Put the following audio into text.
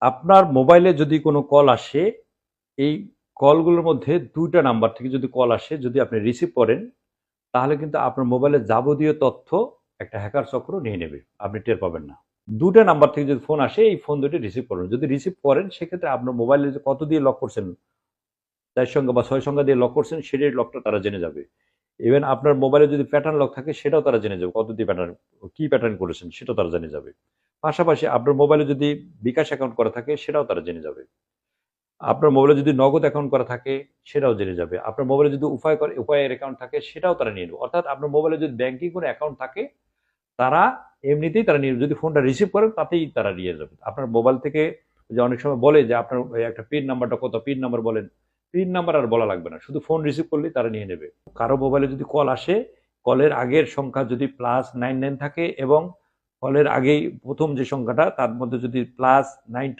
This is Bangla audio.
আপনার মোবাইলে যদি কোনো কল আসে, এই কলগুলোর মধ্যে ২ টা নাম্বার থেকে যদি কল আসে, যদি আপনি রিসিভ করেন, তাহলে কিন্তু আপনার মোবাইলের যাবতীয় তথ্য একটা হ্যাকার চক্র নিয়ে নেবে। আপনি টের পাবেন না। ২ টা নাম্বার থেকে যদি ফোন আসে, এই ফোন দুটি রিসিভ করবেন। যদি রিসিভ করেন, সেক্ষেত্রে আপনার মোবাইলে যে কত দিয়ে লক করছেন, ৪ সংখ্যা বা ৬ সংখ্যা দিয়ে লক করছেন, সেটার লকটা তারা জেনে যাবে। ইভেন আপনার মোবাইলে যদি প্যাটার্ন লক থাকে, সেটাও তারা জেনে যাবে। কত দিয়ে প্যাটার্ন, কি প্যাটার্ন করেছেন, সেটাও তারা জেনে যাবে। পাশাপাশি আপনার মোবাইলে যদি বিকাশ অ্যাকাউন্ট করা থাকে, সেটাও তারা জেনে যাবে। আপনার মোবাইলে যদি নগদ অ্যাকাউন্ট করা থাকে, সেটাও জেনে যাবে। আপনার মোবাইলে যদি উপায়ের অ্যাকাউন্ট থাকে, সেটাও তারা নিয়ে নেবে। অর্থাৎ আপনার মোবাইলে যদি ব্যাংকিং কোনো অ্যাকাউন্ট থাকে, তারা এমনিতেই তারা নিয়ে, যদি ফোনটা রিসিভ করেন, তাতেই তারা নিয়ে যাবে। আপনার মোবাইল থেকে যে অনেক সময় বলে যে আপনার ওই একটা পিন নাম্বারটা কত, পিন নাম্বার বলেন। পিন নাম্বার আর বলা লাগবে না। শুধু ফোন রিসিভ করলেই তারা নিয়ে নেবে। কারো মোবাইলে যদি কল আসে, কলের আগের সংখ্যা যদি +99 থাকে এবং কলের আগেই ১ম যে সংখ্যাটা, তার মধ্যে যদি +92